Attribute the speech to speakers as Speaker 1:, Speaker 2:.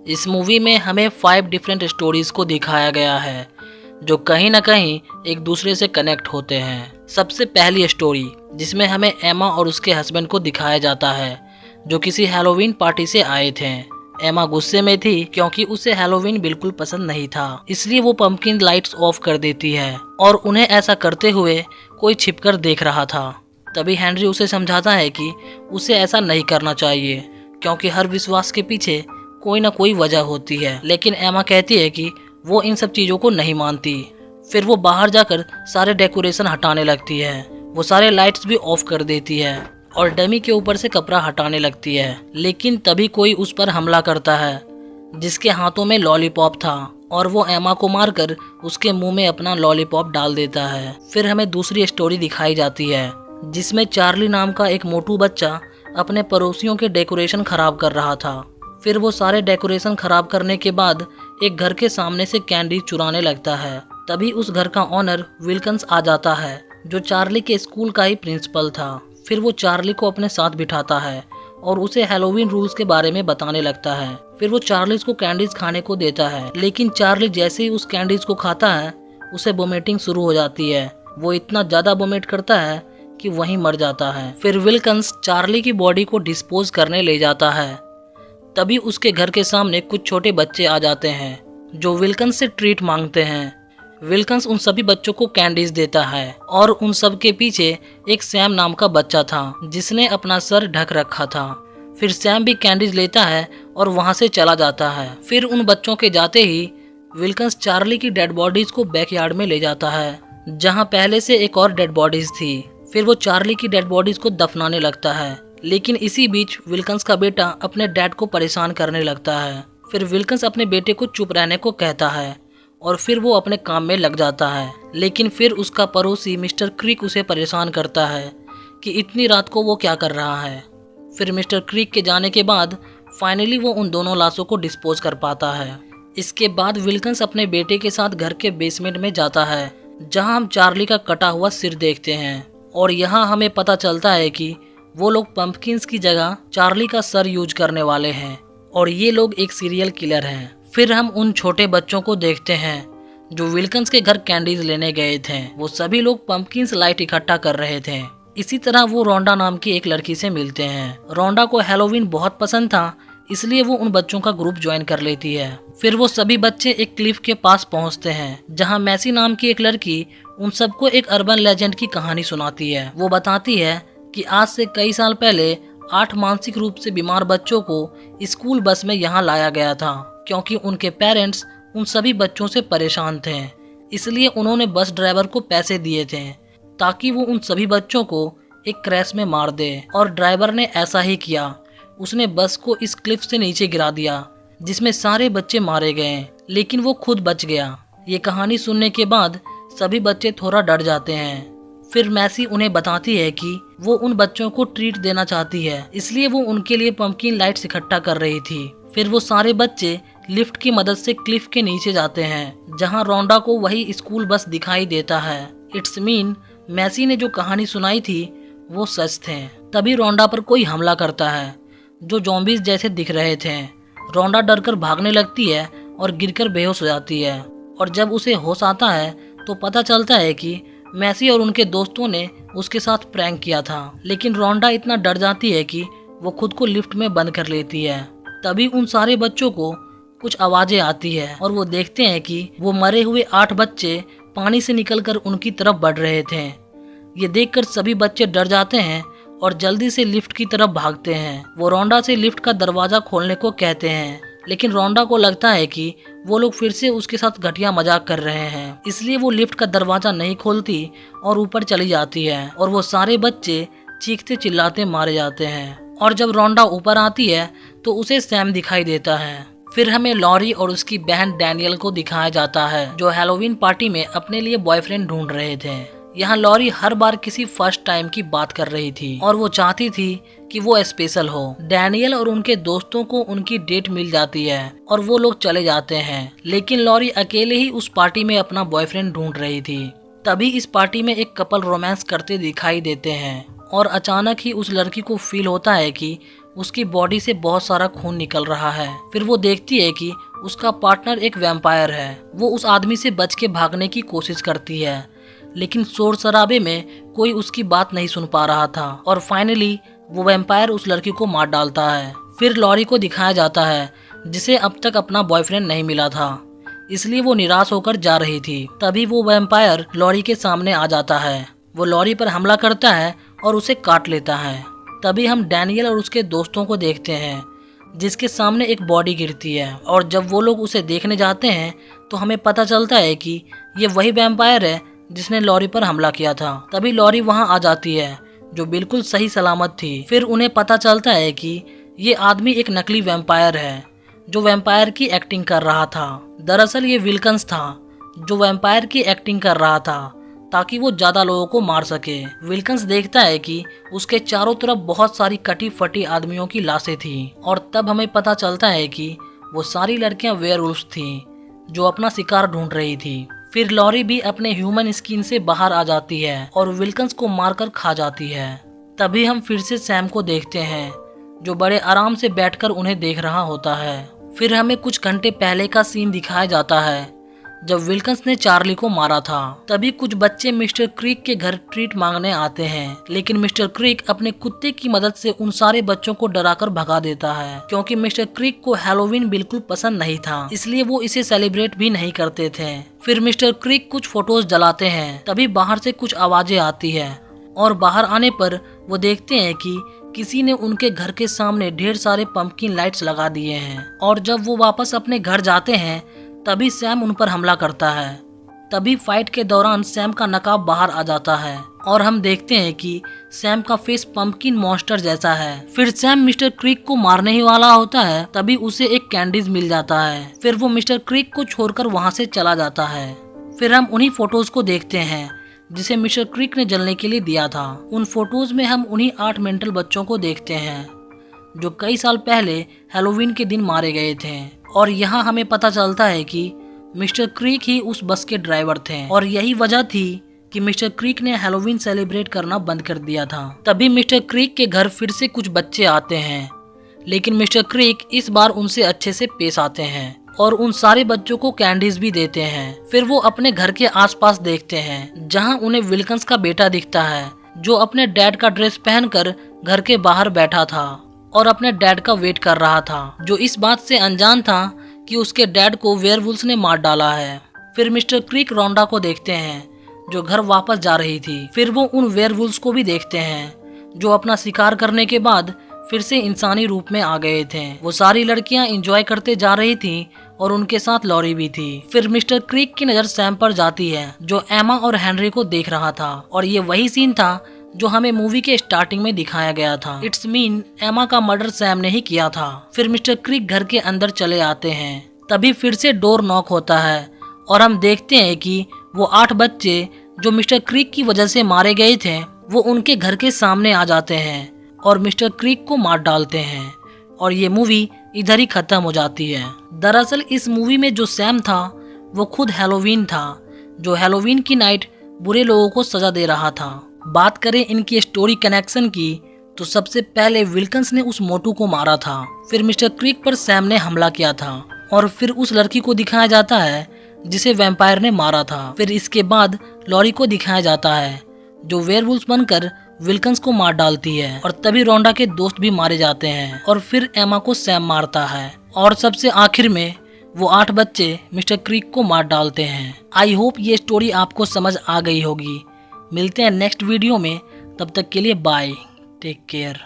Speaker 1: इस मूवी में हमें 5 डिफरेंट स्टोरीज को दिखाया गया है जो कहीं ना कहीं एक दूसरे से कनेक्ट होते हैं। सबसे पहली स्टोरी जिसमें हमें एमा और उसके हस्बैंड को दिखाया जाता है जो किसी हैलोवीन पार्टी से आए थे। एमा गुस्से में थी क्योंकि उसे हैलोवीन बिल्कुल पसंद नहीं था, इसलिए वो पंपकिन लाइट्स ऑफ कर देती है और उन्हें ऐसा करते हुए कोई छिपकर देख रहा था। तभी हेनरी उसे समझाता है कि उसे ऐसा नहीं करना चाहिए क्योंकि हर विश्वास के पीछे कोई ना कोई वजह होती है। लेकिन एमा कहती है कि वो इन सब चीज़ों को नहीं मानती। फिर वो बाहर जाकर सारे डेकोरेशन हटाने लगती है। वो सारे लाइट्स भी ऑफ कर देती है और डमी के ऊपर से कपड़ा हटाने लगती है। लेकिन तभी कोई उस पर हमला करता है जिसके हाथों में लॉलीपॉप था और वो एमा को मारकर उसके मुंह में अपना लॉलीपॉप डाल देता है। फिर हमें दूसरी स्टोरी दिखाई जाती है जिसमें चार्ली नाम का एक मोटू बच्चा अपने पड़ोसियों के डेकोरेशन खराब कर रहा था। फिर वो सारे डेकोरेशन खराब करने के बाद एक घर के सामने से कैंडी चुराने लगता है। तभी उस घर का ऑनर विल्कन्स आ जाता है जो चार्ली के स्कूल का ही प्रिंसिपल था। फिर वो चार्ली को अपने साथ बिठाता है और उसे हैलोवीन रूल्स के बारे में बताने लगता है। फिर वो चार्ली को कैंडीज खाने को देता है, लेकिन चार्ली जैसे ही उस कैंडीज को खाता है उसे वोमिटिंग शुरू हो जाती है। वो इतना ज्यादा वोमिट करता है कि वहीं मर जाता है। फिर विल्कन्स चार्ली की बॉडी को डिस्पोज करने ले जाता है। तभी उसके घर के सामने कुछ छोटे बच्चे आ जाते हैं जो विल्कन्स से ट्रीट मांगते हैं। विल्कन्स उन सभी बच्चों को कैंडीज देता है और उन सब के पीछे एक सैम नाम का बच्चा था जिसने अपना सर ढक रखा था। फिर सैम भी कैंडीज लेता है और वहां से चला जाता है। फिर उन बच्चों के जाते ही विल्कन्स चार्ली की डेड बॉडीज को बैकयार्ड में ले जाता है जहां पहले से एक और डेड बॉडीज थी। फिर वो चार्ली की डेड बॉडीज को दफनाने लगता है, लेकिन इसी बीच विल्कन्स का बेटा अपने डैड को परेशान करने लगता है। फिर विल्कन्स अपने बेटे को चुप रहने को कहता है और फिर वो अपने काम में लग जाता है। लेकिन फिर उसका पड़ोसी मिस्टर क्रिक उसे परेशान करता है कि इतनी रात को वो क्या कर रहा है। फिर मिस्टर क्रिक के जाने के बाद फाइनली वो उन दोनों लाशों को डिस्पोज कर पाता है। इसके बाद विल्कन्स अपने बेटे के साथ घर के बेसमेंट में जाता है जहां हम चार्ली का कटा हुआ सिर देखते हैं और यहाँ हमें पता चलता है कि वो लोग पंपकिंस की जगह चार्ली का सर यूज करने वाले हैं और ये लोग एक सीरियल किलर हैं। फिर हम उन छोटे बच्चों को देखते हैं जो विल्कन्स के घर कैंडीज लेने गए थे। वो सभी लोग पंपकिंस लाइट इकट्ठा कर रहे थे। इसी तरह वो रोंडा नाम की एक लड़की से मिलते हैं। रोंडा को हैलोवीन बहुत पसंद था, इसलिए वो उन बच्चों का ग्रुप ज्वाइन कर लेती है। फिर वो सभी बच्चे एक क्लिफ के पास पहुंचते हैं जहां मैसी नाम की एक लड़की उन सबको एक अर्बन लेजेंड की कहानी सुनाती है। वो बताती है कि आज से कई साल पहले 8 मानसिक रूप से बीमार बच्चों को स्कूल बस में यहाँ लाया गया था क्योंकि उनके पेरेंट्स उन सभी बच्चों से परेशान थे। इसलिए उन्होंने बस ड्राइवर को पैसे दिए थे ताकि वो उन सभी बच्चों को एक क्रैश में मार दे, और ड्राइवर ने ऐसा ही किया। उसने बस को इस क्लिफ से नीचे गिरा दिया जिसमें सारे बच्चे मारे गए, लेकिन वो खुद बच गया। ये कहानी सुनने के बाद सभी बच्चे थोड़ा डर जाते हैं। फिर मैसी उन्हें बताती है कि वो उन बच्चों को ट्रीट देना चाहती है, इसलिए वो उनके लिए पंपकिन लाइट्स इकट्ठा कर रही थी। फिर वो सारे बच्चे लिफ्ट की मदद से क्लिफ के नीचे जाते हैं जहां रोंडा को वही स्कूल बस दिखाई देता है। इट्स मीन मैसी ने जो कहानी सुनाई थी वो सच थे। तभी रोंडा पर कोई हमला करता है जो ज़ॉम्बीज जैसे दिख रहे थे। रोंडा डरकर भागने लगती है और गिरकर बेहोश हो जाती है, और जब उसे होश आता है तो पता चलता है कि मैसी और उनके दोस्तों ने उसके साथ प्रैंक किया था। लेकिन रोंडा इतना डर जाती है कि वो खुद को लिफ्ट में बंद कर लेती है। तभी उन सारे बच्चों को कुछ आवाजें आती है और वो देखते हैं कि वो मरे हुए 8 बच्चे पानी से निकलकर उनकी तरफ बढ़ रहे थे। ये देखकर सभी बच्चे डर जाते हैं और जल्दी से लिफ्ट की तरफ भागते हैं। वो रोंडा से लिफ्ट का दरवाजा खोलने को कहते हैं, लेकिन रोंडा को लगता है कि वो लोग फिर से उसके साथ घटिया मजाक कर रहे हैं, इसलिए वो लिफ्ट का दरवाजा नहीं खोलती और ऊपर चली जाती है और वो सारे बच्चे चीखते चिल्लाते मारे जाते हैं। और जब रोंडा ऊपर आती है तो उसे सैम दिखाई देता है। फिर हमें लॉरी और उसकी बहन डैनियल को दिखाया जाता है जो हैलोवीन पार्टी में अपने लिए बॉयफ्रेंड ढूंढ रहे थे। यहाँ लॉरी हर बार किसी फर्स्ट टाइम की बात कर रही थी और वो चाहती थी कि वो स्पेशल हो। डैनियल और उनके दोस्तों को उनकी डेट मिल जाती है और वो लोग चले जाते हैं, लेकिन लॉरी अकेले ही उस पार्टी में अपना बॉयफ्रेंड ढूंढ रही थी। तभी इस पार्टी में एक कपल रोमांस करते दिखाई देते हैं और अचानक ही उस लड़की को फील होता है कि उसकी बॉडी से बहुत सारा खून निकल रहा है। फिर वो देखती है कि उसका पार्टनर एक वैम्पायर है। वो उस आदमी से बच के भागने की कोशिश करती है, लेकिन शोर शराबे में कोई उसकी बात नहीं सुन पा रहा था और फाइनली वो वैम्पायर उस लड़की को मार डालता है। फिर लॉरी को दिखाया जाता है जिसे अब तक अपना बॉयफ्रेंड नहीं मिला था, इसलिए वो निराश होकर जा रही थी। तभी वो वैम्पायर लॉरी के सामने आ जाता है। वो लॉरी पर हमला करता है और उसे काट लेता है। तभी हम डैनियल और उसके दोस्तों को देखते हैं जिसके सामने एक बॉडी गिरती है, और जब वो लोग उसे देखने जाते हैं तो हमें पता चलता है कि ये वही वैम्पायर है जिसने लॉरी पर हमला किया था। तभी लॉरी वहां आ जाती है जो बिल्कुल सही सलामत थी। फिर उन्हें पता चलता है कि ये आदमी एक नकली वैम्पायर है जो वैम्पायर की एक्टिंग कर रहा था। दरअसल ये विल्कन्स था जो वैम्पायर की एक्टिंग कर रहा था ताकि वो ज्यादा लोगों को मार सके। विल्कन्स देखता है कि उसके चारों तरफ बहुत सारी कटी फटी आदमियों की लाशें थी, और तब हमें पता चलता है कि वो सारी लड़कियां वेयरवुल्फ थीं जो अपना शिकार ढूंढ रही थी। फिर लॉरी भी अपने ह्यूमन स्किन से बाहर आ जाती है और विल्कन्स को मारकर खा जाती है। तभी हम फिर से सैम को देखते हैं जो बड़े आराम से बैठकर उन्हें देख रहा होता है। फिर हमें कुछ घंटे पहले का सीन दिखाया जाता है जब विल्कन्स ने चार्ली को मारा था। तभी कुछ बच्चे मिस्टर क्रीक के घर ट्रीट मांगने आते हैं, लेकिन मिस्टर क्रीक अपने कुत्ते की मदद से उन सारे बच्चों को डराकर भगा देता है, क्योंकि मिस्टर क्रीक को हैलोवीन बिल्कुल पसंद नहीं था, इसलिए वो इसे सेलिब्रेट भी नहीं करते थे। फिर मिस्टर क्रीक कुछ फोटोज जलाते हैं। तभी बाहर से कुछ आवाजें आती है और बाहर आने पर वो देखते हैं कि किसी ने उनके घर के सामने ढेर सारे पंपकिन लाइट्स लगा दिए हैं। और जब वो वापस अपने घर जाते हैं तभी सैम उन पर हमला करता है। तभी फाइट के दौरान सैम का नकाब बाहर आ जाता है और हम देखते हैं कि सैम का फेस पंपकिन मॉन्स्टर जैसा है। फिर सैम मिस्टर क्रीक को मारने ही वाला होता है, तभी उसे एक कैंडीज मिल जाता है। फिर वो मिस्टर क्रीक को छोड़कर वहां से चला जाता है। फिर हम उन्हीं फोटोज को देखते हैं जिसे मिस्टर क्रीक ने जलने के लिए दिया था। उन फोटोज में हम उन्हीं 8 मेंटल बच्चों को देखते हैं जो कई साल पहले हैलोवीन के दिन मारे गए थे। और यहाँ हमें पता चलता है कि मिस्टर क्रीक ही उस बस के ड्राइवर थे और यही वजह थी कि मिस्टर क्रीक ने हैलोवीन सेलिब्रेट करना बंद कर दिया था। तभी मिस्टर क्रीक के घर फिर से कुछ बच्चे आते हैं, लेकिन मिस्टर क्रीक इस बार उनसे अच्छे से पेश आते हैं और उन सारे बच्चों को कैंडीज भी देते हैं। फिर वो अपने घर के आसपास देखते हैं जहाँ उन्हें विल्कन्स का बेटा दिखता है जो अपने डैड का ड्रेस पहनकर घर के बाहर बैठा था और अपने डैड का वेट कर रहा था, जो इस बात से अनजान था कि उसके डैड को वेयरवुल्फ ने मार डाला है। फिर मिस्टर क्रीक रोंडा को देखते हैं जो घर वापस जा रही थी। फिर वो उन वेयरवुल्फ को भी देखते हैं जो अपना शिकार करने के बाद फिर से इंसानी रूप में आ गए थे। वो सारी लड़कियां एंजॉय करते जा रही थी और उनके साथ लॉरी भी थी। फिर मिस्टर क्रीक की नजर सैम पर जाती है जो एमा और हेनरी को देख रहा था, और ये वही सीन था जो हमें मूवी के स्टार्टिंग में दिखाया गया था। इट्स मीन एमा का मर्डर सैम ने ही किया था। फिर मिस्टर क्रीक घर के अंदर चले आते हैं। तभी फिर से डोर नॉक होता है और हम देखते हैं कि वो 8 बच्चे जो मिस्टर क्रीक की वजह से मारे गए थे वो उनके घर के सामने आ जाते हैं और मिस्टर क्रीक को मार डालते हैं, और ये मूवी इधर ही खत्म हो जाती है। दरअसल इस मूवी में जो सैम था वो खुद हैलोवीन था जो हैलोवीन की नाइट बुरे लोगों को सजा दे रहा था। बात करें इनकी स्टोरी कनेक्शन की तो सबसे पहले विल्कन्स ने उस मोटू को मारा था, फिर मिस्टर क्रीक पर सैम ने हमला किया था और फिर उस लड़की को दिखाया जाता है जिसे वैम्पायर ने मारा था। फिर इसके बाद लॉरी को दिखाया जाता है जो वेयरवुल्फ बनकर विल्कन्स को मार डालती है, और तभी रोंडा के दोस्त भी मारे जाते हैं और फिर एमा को सैम मारता है और सबसे आखिर में वो 8 बच्चे मिस्टर क्रीक को मार डालते हैं। आई होप ये स्टोरी आपको समझ आ गई होगी। मिलते हैं नेक्स्ट वीडियो में, तब तक के लिए बाय, टेक केयर।